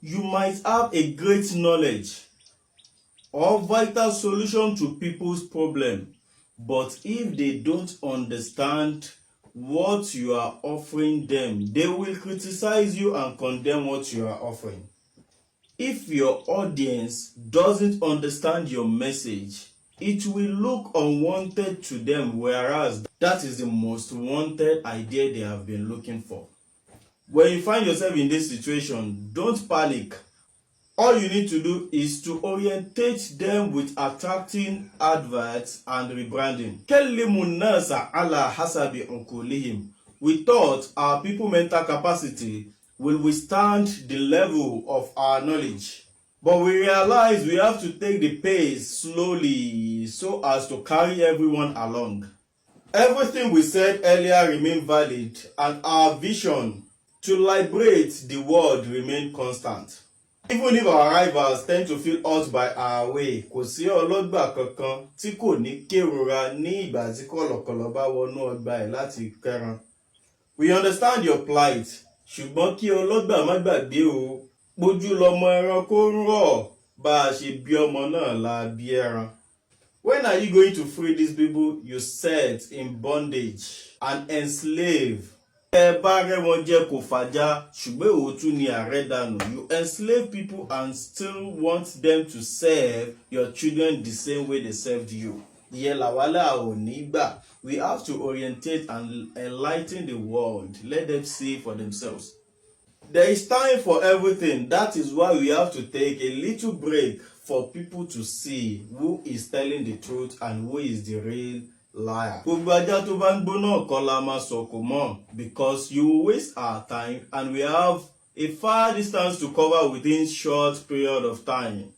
You might have a great knowledge or vital solution to people's problem, but if they don't understand what you are offering them, they will criticize you and condemn what you are offering. If your audience doesn't understand your message, it will look unwanted to them, whereas that is the most wanted idea they have been looking for. When you find yourself in this situation, don't panic. All you need to do is to orientate them with attracting adverts and rebranding. We thought our people mental capacity will withstand the level of our knowledge, but we realize we have to take the pace slowly so as to carry everyone along. Everything we said earlier remains valid, and our vision to liberate the world remains constant. Even if our rivals tend to feel hurt by our way, kò sí ọlọ́gbà kankan tí kò ní kérora ní ìgbà tí kọ̀lọ̀kọ̀lọ̀ bá wọnú ọgbà ẹ̀ láti kẹran. We understand your plight, ṣùgbọ́n kí ọlọ́gbà má gbàgbé o, pójú lọmọ ẹranko ń rọ̀, bá a ṣe bí ọmọ náà la bí ẹran. When are you going to free these people you set in bondage and enslave? You enslave people and still want them to serve your children the same way they served you. We have to orientate and enlighten the world. Let them see for themselves. There is time for everything. That is why we have to take a little break for people to see who is telling the truth and who is the real liar. Because you will waste our time and we have a far distance to cover within short period of time.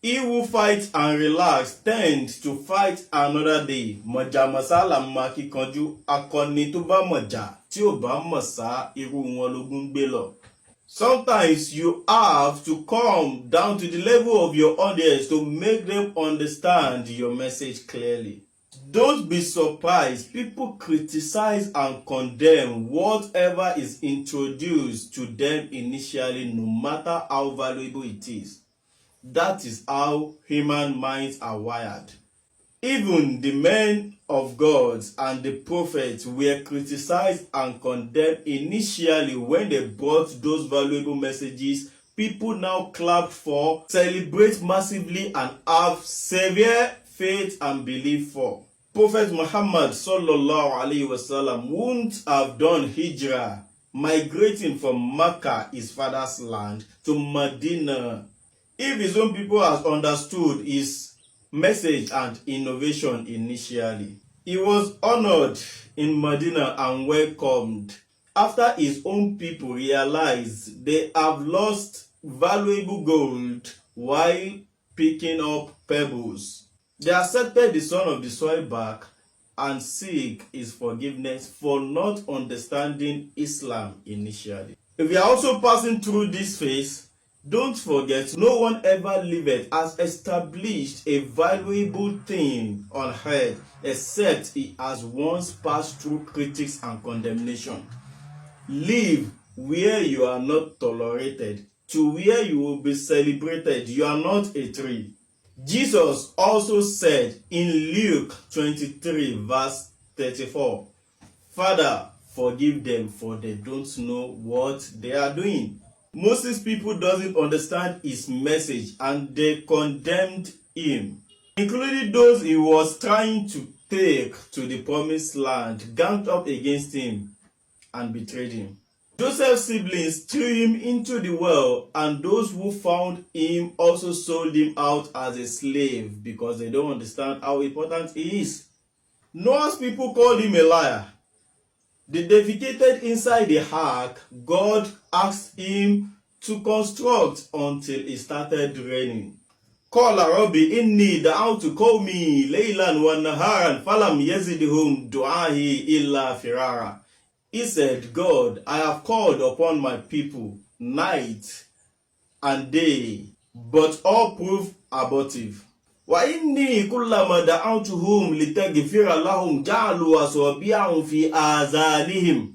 He who fights and relax tends to fight another day. Sometimes you have to come down to the level of your audience to make them understand your message clearly. Don't be surprised. People criticize and condemn whatever is introduced to them initially, no matter how valuable it is. That is how human minds are wired. Even the men of God and the prophets were criticized and condemned initially when they brought those valuable messages. People now clap for, celebrate massively, and have severe faith and belief for. Prophet Muhammad sallallahu alaihi wasallam wouldn't have done hijrah, migrating from Mecca, his father's land, to Medina, if his own people has understood his message and innovation initially. He was honored in Medina and welcomed after his own people realized they have lost valuable gold while picking up pebbles. They accepted the son of the soil back and seek his forgiveness for not understanding Islam initially. If you are also passing through this phase, don't forget, no one ever lived has established a valuable thing on earth except he has once passed through critics and condemnation. Live where you are not tolerated to where you will be celebrated. You are not a tree. Jesus also said in Luke 23 verse 34, Father, forgive them, for they don't know what they are doing. Moses' people doesn't understand his message and they condemned him, including those he was trying to take to the promised land, ganged up against him and betrayed him. Joseph's siblings threw him into the well, and those who found him also sold him out as a slave because they don't understand how important he is. Noah's people called him a liar. They defecated inside the ark God asked him to construct until it started raining. Qala Rabbi inni da'awtu qawmi laylan wa naharan falam yazidhum du'ahi illa firara. He said, God, I have called upon my people night and day, but all proved abortive. Wa inni kullama da'awtuhum litaghfira lahum ja'alu asabi'ahum fi azanihim.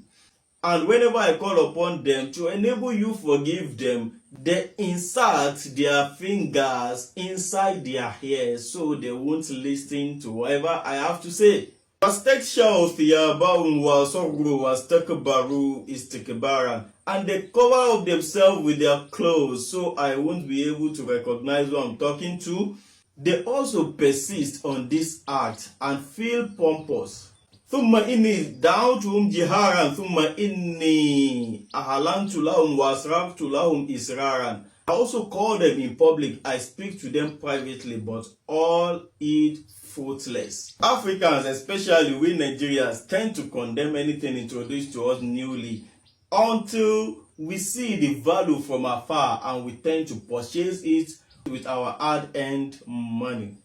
And whenever I call upon them to enable you forgive them, They insert their fingers inside their hair so they won't listen to whatever I have to say. Wastekshauth Yabaun Wasogru Wastekbaru Istekbaran, and they cover up themselves with their clothes so I won't be able to recognize who I'm talking to. They also persist on this act and feel pompous. Thumma inni da'awtuhum jiharan thumma inni ahalantu lahum wasrabtu lahum israran. I also call them in public, I speak to them privately, but all it fruitless. Africans, especially we Nigerians, tend to condemn anything introduced to us newly until we see the value from afar and we tend to purchase it with our hard-earned money.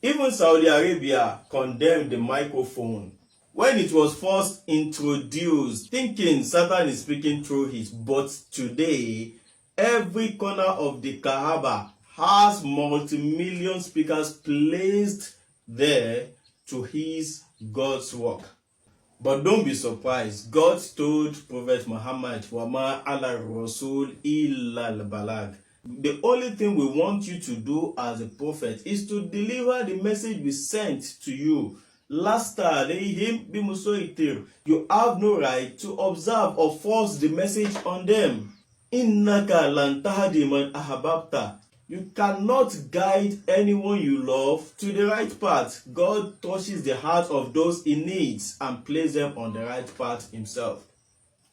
Even Saudi Arabia condemned the microphone when it was first introduced, thinking Satan is speaking through it. But today, every corner of the Kaaba has multi-million speakers placed there to his God's work. But don't be surprised. God told Prophet Muhammad, "Wama ala Rasul illa al-balag." The only thing we want you to do as a prophet is to deliver the message we sent to you. Lasta alayhim bimusoitir. You have no right to observe or force the message on them. Innaka lan tahdi man ahbabta. You cannot guide anyone you love to the right path. God touches the heart of those he needs and places them on the right path himself.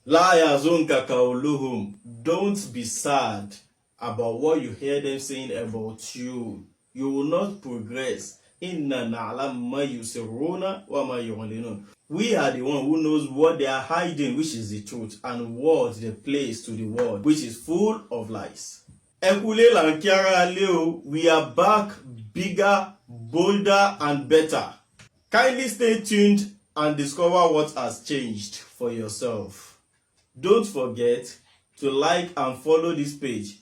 La yazunka kauluhum. Don't be sad about what you hear them saying about you. You will not progress. Inna na'lam ma yusiruna wa ma yu'linun. We are the one who knows what they are hiding, which is the truth, and what they place to the world, which is full of lies. Ekule Lankiara Leo, we are back bigger, bolder, and better. Kindly stay tuned and discover what has changed for yourself. Don't forget to like and follow this page.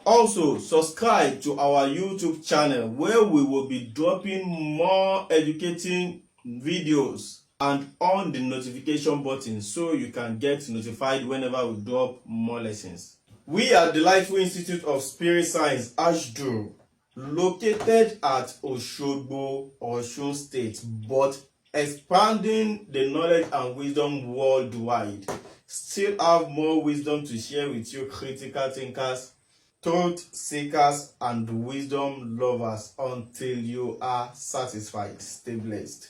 Also, subscribe to our YouTube channel where we will be dropping more educating videos, and on the notification button so you can get notified whenever we drop more lessons. We are the Delightful Institute of Spirit Science, ASHDU, located at Oshogbo, Osun State, but expanding the knowledge and wisdom worldwide. Still have more wisdom to share with you critical thinkers, truth seekers, and wisdom lovers until you are satisfied. Stay blessed.